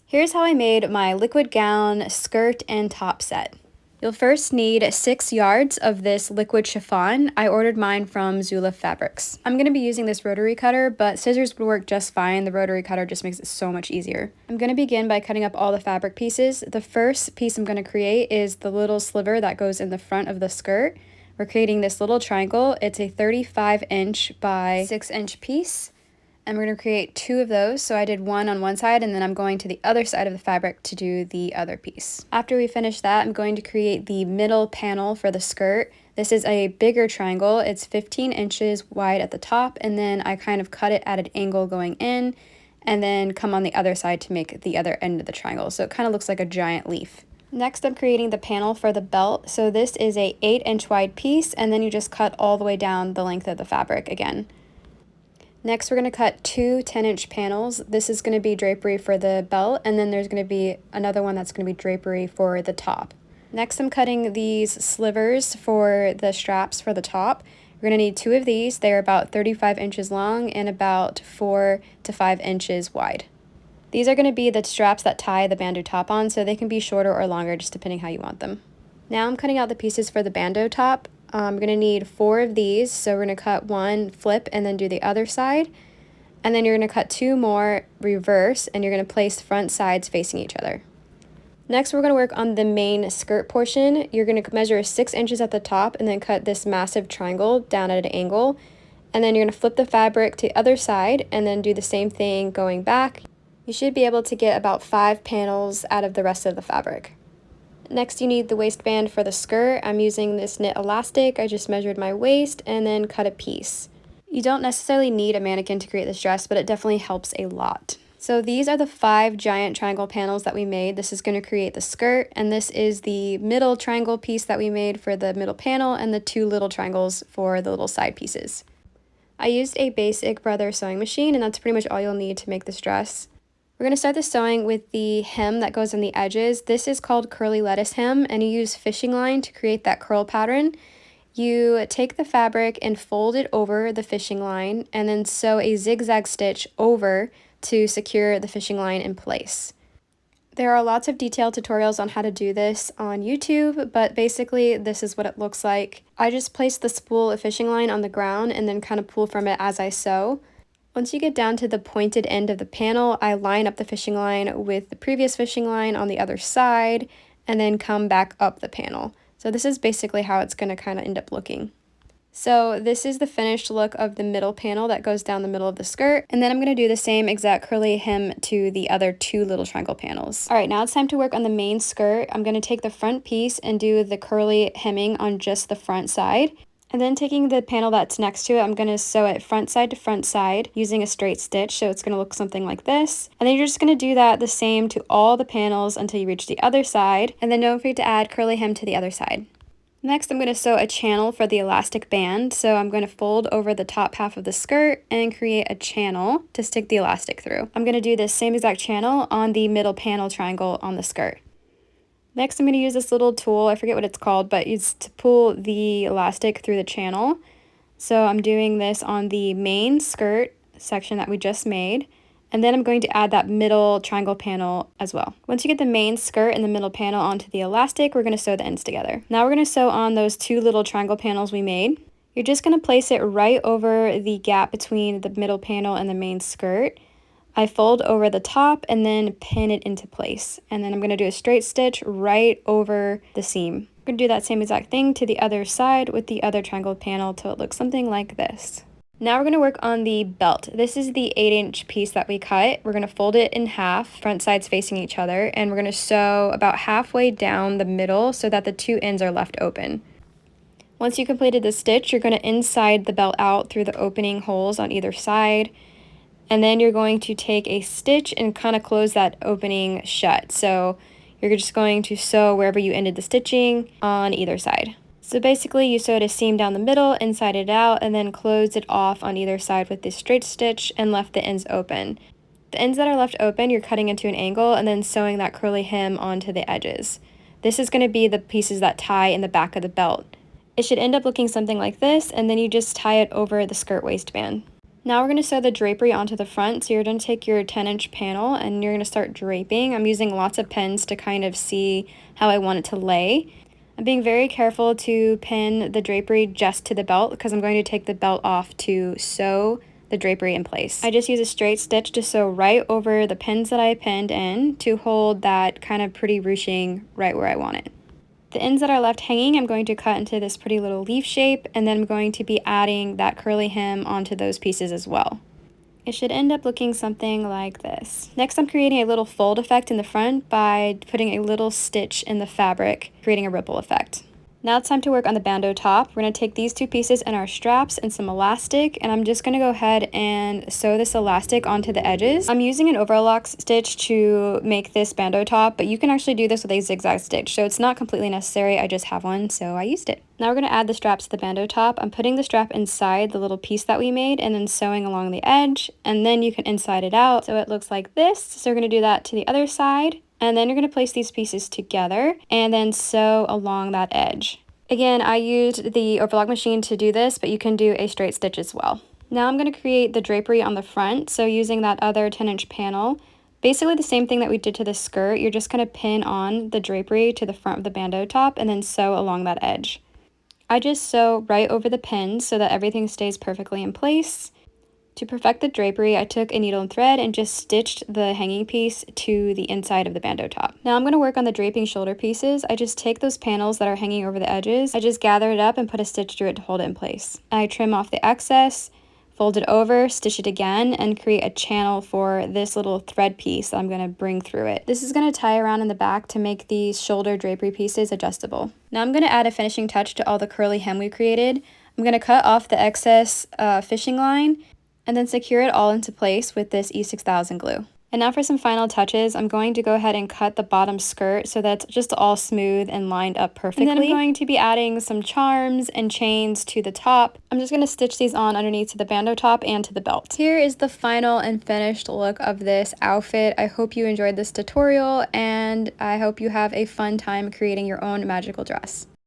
Here's how I made my liquid gown, skirt, and top set. You'll first need 6 yards of this liquid chiffon. I ordered mine from Zula Fabrics. I'm going to be using this rotary cutter, but scissors would work just fine. The rotary cutter just makes it so much easier. I'm going to begin by cutting up all the fabric pieces. The first piece I'm going to create is the little sliver that goes in the front of the skirt. We're creating this little triangle. It's a 35-inch by 6-inch piece. And we're going to create 2 of those. So I did one on one side, and then I'm going to the other side of the fabric to do the other piece. After we finish that, I'm going to create the middle panel for the skirt. This is a bigger triangle. It's 15 inches wide at the top, and then I kind of cut it at an angle going in, and then come on the other side to make the other end of the triangle. So it kind of looks like a giant leaf. Next, I'm creating the panel for the belt. So this is a 8-inch wide piece, and then you just cut all the way down the length of the fabric again. Next, we're going to cut 2 10-inch panels. This is going to be drapery for the belt, and then there's going to be another one that's going to be drapery for the top. Next, I'm cutting these slivers for the straps for the top. We're going to need 2 of these. They're about 35 inches long and about 4 to 5 inches wide. These are going to be the straps that tie the bandeau top on, so they can be shorter or longer just depending how you want them. Now I'm cutting out the pieces for the bandeau top. I'm going to need 4 of these, so we're going to cut 1, flip, and then do the other side. And then you're going to cut 2 more, reverse, and you're going to place front sides facing each other. Next, we're going to work on the main skirt portion. You're going to measure 6 inches at the top and then cut this massive triangle down at an angle. And then you're going to flip the fabric to the other side and then do the same thing going back. You should be able to get about 5 panels out of the rest of the fabric. Next, you need the waistband for the skirt. I'm using this knit elastic. I just measured my waist and then cut a piece. You don't necessarily need a mannequin to create this dress, but it definitely helps a lot. So these are the 5 giant triangle panels that we made. This is going to create the skirt, and this is the middle triangle piece that we made for the middle panel and the 2 little triangles for the little side pieces. I used a basic Brother sewing machine, and that's pretty much all you'll need to make this dress. We're going to start the sewing with the hem that goes on the edges. This is called curly lettuce hem, and you use fishing line to create that curl pattern. You take the fabric and fold it over the fishing line and then sew a zigzag stitch over to secure the fishing line in place. There are lots of detailed tutorials on how to do this on YouTube, but basically this is what it looks like. I just place the spool of fishing line on the ground and then kind of pull from it as I sew. Once you get down to the pointed end of the panel, I line up the fishing line with the previous fishing line on the other side and then come back up the panel. So this is basically how it's going to kind of end up looking. So this is the finished look of the middle panel that goes down the middle of the skirt. And then I'm going to do the same exact curly hem to the other 2 little triangle panels. All right, now it's time to work on the main skirt. I'm going to take the front piece and do the curly hemming on just the front side. And then taking the panel that's next to it, I'm going to sew it front side to front side using a straight stitch, so it's going to look something like this. And then you're just going to do that the same to all the panels until you reach the other side, and then don't forget to add curly hem to the other side. Next, I'm going to sew a channel for the elastic band, so I'm going to fold over the top half of the skirt and create a channel to stick the elastic through. I'm going to do this same exact channel on the middle panel triangle on the skirt. Next, I'm going to use this little tool, I forget what it's called, but it's to pull the elastic through the channel. So I'm doing this on the main skirt section that we just made, and then I'm going to add that middle triangle panel as well. Once you get the main skirt and the middle panel onto the elastic, we're going to sew the ends together. Now we're going to sew on those 2 little triangle panels we made. You're just going to place it right over the gap between the middle panel and the main skirt. I fold over the top and then pin it into place. And then I'm going to do a straight stitch right over the seam. I'm going to do that same exact thing to the other side with the other triangle panel till it looks something like this. Now we're going to work on the belt. This is the 8-inch piece that we cut. We're going to fold it in half, front sides facing each other, and we're going to sew about halfway down the middle so that the 2 ends are left open. Once you completed the stitch, you're going to inside the belt out through the opening holes on either side. And then you're going to take a stitch and kind of close that opening shut. So you're just going to sew wherever you ended the stitching on either side. So basically you sewed a seam down the middle, inside it out, and then closed it off on either side with this straight stitch and left the ends open. The ends that are left open, you're cutting into an angle and then sewing that curly hem onto the edges. This is going to be the pieces that tie in the back of the belt. It should end up looking something like this, and then you just tie it over the skirt waistband. Now we're going to sew the drapery onto the front. So you're going to take your 10-inch panel and you're going to start draping. I'm using lots of pins to kind of see how I want it to lay. I'm being very careful to pin the drapery just to the belt because I'm going to take the belt off to sew the drapery in place. I just use a straight stitch to sew right over the pins that I pinned in to hold that kind of pretty ruching right where I want it. The ends that are left hanging, I'm going to cut into this pretty little leaf shape, and then I'm going to be adding that curly hem onto those pieces as well. It should end up looking something like this. Next, I'm creating a little fold effect in the front by putting a little stitch in the fabric, creating a ripple effect. Now it's time to work on the bandeau top. We're going to take these two pieces and our straps and some elastic, and I'm just going to go ahead and sew this elastic onto the edges. I'm using an overlock stitch to make this bandeau top, but you can actually do this with a zigzag stitch, so it's not completely necessary. I just have one, so I used it. Now we're going to add the straps to the bandeau top. I'm putting the strap inside the little piece that we made and then sewing along the edge, and then you can inside it out so it looks like this. So we're going to do that to the other side. And then you're going to place these pieces together and then sew along that edge. Again, I used the overlock machine to do this, but you can do a straight stitch as well. Now I'm going to create the drapery on the front, so using that other 10-inch panel. Basically the same thing that we did to the skirt, you're just going to pin on the drapery to the front of the bandeau top and then sew along that edge. I just sew right over the pins so that everything stays perfectly in place. To perfect the drapery, I took a needle and thread and just stitched the hanging piece to the inside of the bandeau top. Now I'm going to work on the draping shoulder pieces. I just take those panels that are hanging over the edges, I just gather it up and put a stitch through it to hold it in place. I trim off the excess, fold it over, stitch it again, and create a channel for this little thread piece that I'm going to bring through it. This is going to tie around in the back to make these shoulder drapery pieces adjustable. Now I'm going to add a finishing touch to all the curly hem we created. I'm going to cut off the excess fishing line and then secure it all into place with this E6000 glue. And now for some final touches, I'm going to go ahead and cut the bottom skirt so that's just all smooth and lined up perfectly. And then I'm going to be adding some charms and chains to the top. I'm just going to stitch these on underneath to the bandeau top and to the belt. Here is the final and finished look of this outfit. I hope you enjoyed this tutorial and I hope you have a fun time creating your own magical dress.